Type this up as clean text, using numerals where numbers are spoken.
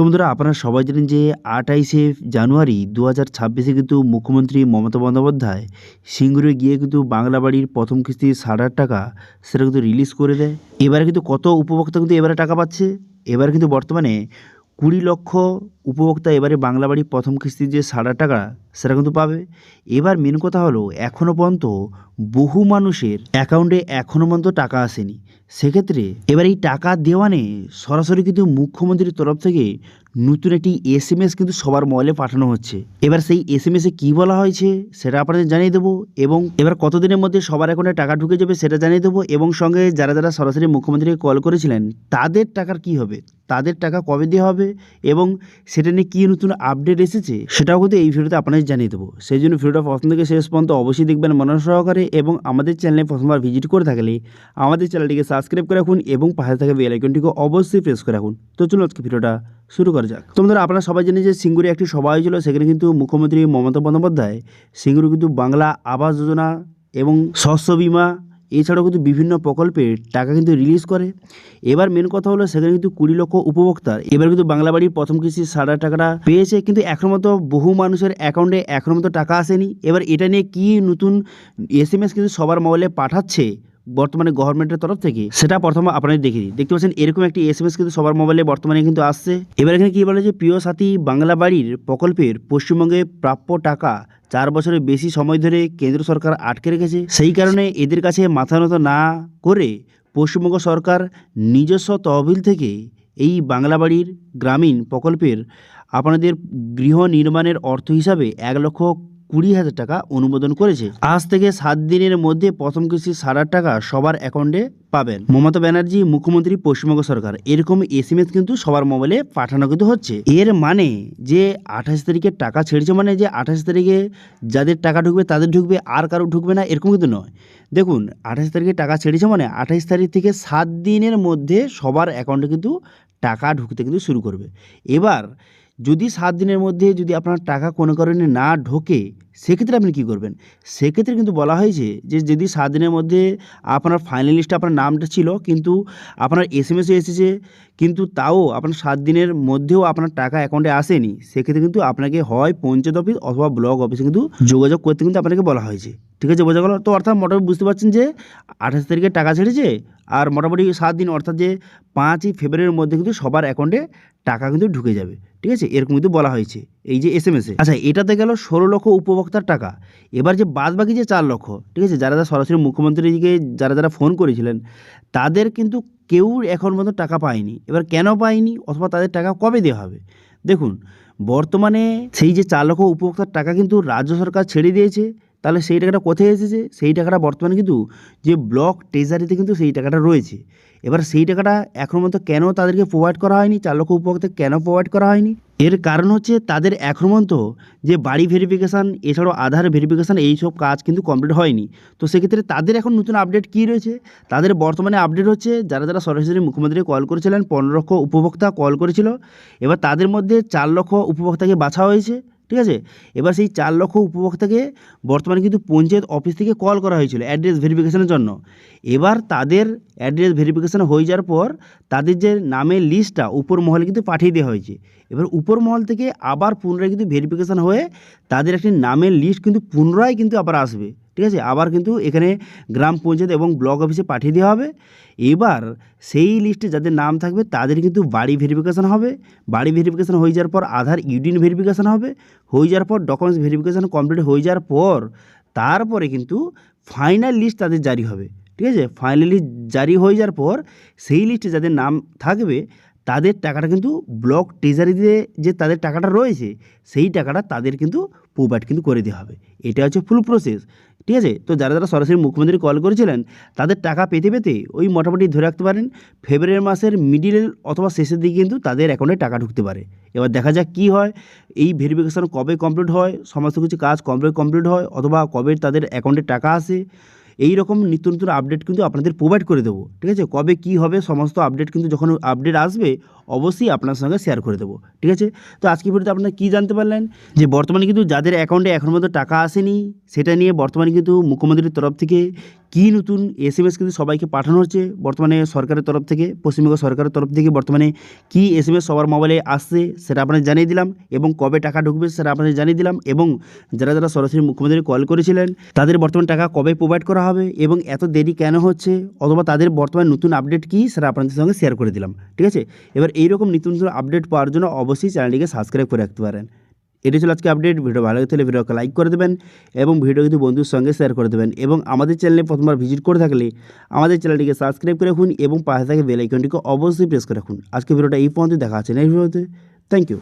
বন্ধুরা, আপনারা সবাই জানেন যে ২৮শে জানুয়ারি ২০২৬-এ কিন্তু মুখ্যমন্ত্রী মমতা বন্দ্যোপাধ্যায় সিঙ্গুরে গিয়ে কিন্তু বাংলা বাড়ির প্রথম কিস্তির ৬০,০০০ টাকা সেটা কিন্তু রিলিজ করে দেয়। এবারে কিন্তু কত উপভোক্তা কিন্তু এবারে টাকা পাচ্ছে? এবারে কিন্তু বর্তমানে ২০,০০,০০০ উপভোক্তা এবারে বাংলা বাড়ির প্রথম কিস্তির যে ৬০,০০০ টাকা সেটা কিন্তু পাবে। এবার মেন কথা হলো এখনও পর্যন্ত বহু মানুষের অ্যাকাউন্টে এখনও পর্যন্ত টাকা আসেনি। সেক্ষেত্রে এবার এই টাকা দেওয়া নিয়ে সরাসরি কিন্তু মুখ্যমন্ত্রীর তরফ থেকে নতুন একটি এসএমএস কিন্তু সবার মোবাইলে পাঠানো হচ্ছে। এবার সেই এসএমএসে কী বলা হয়েছে সেটা আপনাদের জানিয়ে দেবো, এবং এবার কতদিনের মধ্যে সবার অ্যাকাউন্টে টাকা ঢুকে যাবে সেটা জানিয়ে দেবো, এবং সঙ্গে যারা যারা সরাসরি মুখ্যমন্ত্রীকে কল করেছিলেন তাদের টাকার কি হবে, তাদের টাকা কবে দেওয়া হবে এবং সেটা নিয়ে কী নতুন আপডেট এসেছে সেটাও কিন্তু এই ভিডিওতে আপনাদের জানিয়ে দেবো। সেই জন্য ভিডিওটা প্রথম থেকে শেষ পর্যন্ত অবশ্যই দেখবেন মনোযোগ সহকারে, এবং আমাদের চ্যানেলে প্রথমবার ভিজিট করে থাকলে আমাদের চ্যানেলটিকে সাবস্ক্রাইব করে রাখুন এবং পাশে থাকা বেল আইকনটিকে অবশ্যই প্রেস করে রাখুন। তো চলুন আজকে ভিডিওটা শুরু করা যাক। তো বন্ধুরা, আপনারা সবাই জানেন যে সিঙ্গুরে একটি সভা হয়েছিল, সেখানে কিন্তু মুখ্যমন্ত্রী মমতা বন্দ্যোপাধ্যায় সিঙ্গুরে কিন্তু বাংলা আবাস যোজনা এবং শস্য বিমা এছাড়াও কিন্তু বিভিন্ন প্রকল্পের টাকা কিন্তু রিলিজ করে। এবার মেন কথা হলো সেখানে কিন্তু ২০,০০,০০০ উপভোক্তার এবার কিন্তু বাংলা বাড়ির প্রথম কিস্তির ৬০,০০০ টাকাটা পেয়েছে, কিন্তু এখনো মতো বহু মানুষের অ্যাকাউন্টে এখনো মতো টাকা আসেনি। এবার এটা নিয়ে কি নতুন এসএমএস কিন্তু সবার মোবাইলে পাঠাচ্ছে বর্তমানে গভর্নমেন্টের তরফ থেকে, সেটা প্রথমে আপনাদের দেখে দিই। দেখতে পাচ্ছেন এরকম একটি এসএমএস কিন্তু সবার মোবাইলে বর্তমানে কিন্তু আসছে। এবার এখানে কি বলে যে প্রিয় সাথী বাংলা বাড়ির প্রকল্পের পশ্চিমবঙ্গে প্রাপ্য টাকা ৪ বছরের বেশি সময় ধরে কেন্দ্র সরকার আটকে রেখেছে, সেই কারণে এদের কাছে মাথা নত না করে পশ্চিমবঙ্গ সরকার নিজস্ব তহবিল থেকে এই বাংলা বাড়ির গ্রামীণ প্রকল্পের আপনাদের গৃহ নির্মাণের অর্থ হিসাবে ১,২০,০০০ টাকা অনুমোদন করেছে। আজ থেকে ৭ দিনের মধ্যে প্রথম কিস্তির ৬০,০০০ টাকা সবার অ্যাকাউন্টে পাবেন। মমতা ব্যানার্জি মুখ্যমন্ত্রী পশ্চিমবঙ্গ সরকার, এরকম এসএমএস কিন্তু সবার মোবাইলে পাঠানো কিন্তু হচ্ছে। এর মানে যে ২৮ তারিখে টাকা ছেড়েছে, মানে যে ২৮ তারিখে যাদের টাকা ঢুকবে তাদের ঢুকবে, আর কারো ঢুকবে না, এরকম কিন্তু নয়। দেখুন, ২৮ তারিখে টাকা ছেড়েছে মানে ২৮ তারিখ থেকে ৭ দিনের মধ্যে সবার অ্যাকাউন্টে কিন্তু টাকা ঢুকতে কিন্তু শুরু করবে। এবার যদি ৭ দিনের মধ্যে যদি আপনার টাকা কোনো কারণে না ঢোকে, সেক্ষেত্রে আপনি কী করবেন? সেক্ষেত্রে কিন্তু বলা হয়েছে যে যদি ৭ দিনের মধ্যে আপনার ফাইনাল লিস্টে আপনার নামটা ছিল, কিন্তু আপনার এসএমএসে এসেছে, কিন্তু তাও আপনার ৭ দিনের মধ্যেও আপনার টাকা অ্যাকাউন্টে আসেনি, সেক্ষেত্রে কিন্তু আপনাকে হয় পঞ্চায়েত অফিস অথবা ব্লক অফিসে কিন্তু যোগাযোগ করতে কিন্তু আপনাকে বলা হয়েছে। ঠিক আছে, বোঝা গেল? তো অর্থাৎ মোটামুটি বুঝতে পারছেন যে ২৮ তারিখে টাকা ছেড়েছে, আর মোটামুটি ৭ দিন অর্থাৎ যে ৫ই ফেব্রুয়ারির মধ্যে কিন্তু সবার অ্যাকাউন্টে টাকা কিন্তু ঢুকে যাবে। ঠিক আছে, এরকম কিন্তু বলা হয়েছে এই যে এসএমএসে। আচ্ছা, এটাতে গেল ১৬,০০,০০০ উপভোক্তার টাকা। এবার যে বাদ বাকি যে ৪,০০,০০০, ঠিক আছে, যারা সরাসরি মুখ্যমন্ত্রীকে যারা ফোন করেছিলেন তাদের কিন্তু কেউ এখন পর্যন্ত টাকা পায়নি। এবার কেন পায়নি অথবা তাদের টাকা কবে দেওয়া হবে? দেখুন, বর্তমানে সেই যে ৪,০০,০০০ উপভোক্তার টাকা কিন্তু রাজ্য সরকার ছেড়ে দিয়েছে। তাহলে সেই টাকাটা কোথায় এসেছে? সেই টাকাটা বর্তমানে কিন্তু যে ব্লক ট্রেজারিতে কিন্তু সেই টাকাটা রয়েছে। এবার সেই টাকাটা এখনও পর্যন্ত কেন তাদেরকে প্রোভাইড করা হয়নি, ৪,০০,০০০ উপভোক্তাকে কেন প্রোভাইড করা হয়নি? এর কারণ হচ্ছে তাদের এখনও পর্যন্ত যে বাড়ি ভেরিফিকেশান এছাড়াও আধার ভেরিফিকেশান এইসব কাজ কিন্তু কমপ্লিট হয়নি। তো সেক্ষেত্রে তাদের এখন নতুন আপডেট কী রয়েছে? তাদের বর্তমানে আপডেট হচ্ছে যারা যারা সরাসরি মুখ্যমন্ত্রীকে কল করেছিলেন, ১৫,০০,০০০ উপভোক্তা কল করেছিল। এবার তাদের মধ্যে ৪,০০,০০০ উপভোক্তাকে বাছা হয়েছে। ঠিক আছে, এবার সেই ৪,০০,০০০ উপভোক্তাকে বর্তমানে কিন্তু পঞ্চায়েত অফিস থেকে কল করা হয়েছিল অ্যাড্রেস ভেরিফিকেশনের জন্য। এবার তাদের অ্যাড্রেস ভেরিফিকেশন হয়ে যাওয়ার পর তাদের যে নামের লিস্টটা উপর মহলে কিন্তু পাঠিয়ে দেওয়া হয়েছে। এবার উপর মহল থেকে আবার পুনরায় কিন্তু ভেরিফিকেশান হয়ে তাদের একটি নামের লিস্ট কিন্তু পুনরায় কিন্তু আবার আসবে। ঠিক আছে, আবার কিন্তু এখানে গ্রাম পঞ্চায়েত এবং ব্লক অফিসে পাঠিয়ে দেওয়া হবে। এবার সেই লিস্টে যাদের নাম থাকবে তাদের কিন্তু বাড়ি ভেরিফিকেশান হবে। বাড়ি ভেরিফিকেশান হয়ে যাওয়ার পর আধার ইউডিন ভেরিফিকেশান হবে। হয়ে যাওয়ার পর ডকুমেন্টস ভেরিফিকেশান কমপ্লিট হয়ে যাওয়ার পর তারপরে কিন্তু ফাইনাল লিস্ট তাদের জারি হবে। ঠিক আছে, ফাইনাল লিস্ট জারি হয়ে যাওয়ার পর সেই লিস্টে যাদের নাম থাকবে তাদের টাকাটা কিন্তু ব্লক ট্রেজারিতে যে তাদের টাকাটা রয়েছে সেই টাকাটা তাদের কিন্তু প্রোভাইড কিন্তু করে দেওয়া হবে। এটা হচ্ছে ফুল প্রসেস। ঠিক আছে, তো যারা যারা সরাসরি মুখ্যমন্ত্রী কল করেছিলেন তাদের টাকা পেতে পেতে ওই মোটামুটি ধরে রাখতে পারেন ফেব্রুয়ারি মাসের মিডিল অথবা শেষের দিকে কিন্তু তাদের অ্যাকাউন্টে টাকা ঢুকতে পারে। এবার দেখা যাক কী হয়, এই ভেরিফিকেশান কবে কমপ্লিট হয়, সমস্ত কিছু কাজ কমপ্লিট হয়, অথবা কবে তাদের অ্যাকাউন্টে টাকা আসে। এই রকম নিত্য নতুন আপডেট কিন্তু আপনাদের প্রোভাইড করে দেবো, ঠিক আছে। কবে কী হবে সমস্ত আপডেট কিন্তু যখন আপডেট আসবে অবশ্যই আপনার সঙ্গে শেয়ার করে দেবো, ঠিক আছে। তো আজকে ভিডিওতে আপনারা কী জানতে পারলেন যে বর্তমানে কিন্তু যাদের অ্যাকাউন্টে এখন পর্যন্ত টাকা আসেনি সেটা নিয়ে বর্তমানে কিন্তু মুখ্যমন্ত্রীর তরফ থেকে কী নতুন এসএমএস কিন্তু সবাইকে পাঠানো হচ্ছে বর্তমানে সরকারের তরফ থেকে, পশ্চিমবঙ্গ সরকারের তরফ থেকে বর্তমানে কী এসএমএস সবার মোবাইলে আসছে সেটা আপনাদের জানিয়ে দিলাম, এবং কবে টাকা ঢুকবে সেটা আপনাদের জানিয়ে দিলাম, এবং যারা যারা সরাসরি মুখ্যমন্ত্রী কল করেছিলেন তাদের বর্তমান টাকা কবে প্রোভাইড করা হবে এবং এত দেরি কেন হচ্ছে, অথবা তাদের বর্তমান নতুন আপডেট কী সেটা আপনাদের সঙ্গে শেয়ার করে দিলাম, ঠিক আছে। এবার এইরকম নতুন নতুন আপডেট পাওয়ার জন্য অবশ্যই চ্যানেলটিকে সাবস্ক্রাইব করে রাখতে পারেন। এটি ছিল আজকে আপডেট। ভিডিও ভালো লাগলে ভিডিওকে লাইক করে দেবেন এবং ভিডিও কিন্তু বন্ধুর সঙ্গে শেয়ার করে দেবেন, এবং আমাদের চ্যানেলে প্রথমবার ভিজিট করে থাকলে আমাদের চ্যানেলটিকে সাবস্ক্রাইব করে রাখুন এবং পাশে থাকা বেল আইকনটিকে অবশ্যই প্রেস করে রাখুন। আজকে ভিডিওটা এই পর্যন্ত দেখা আছে নেক্সট ভিডিওতে। Thank you.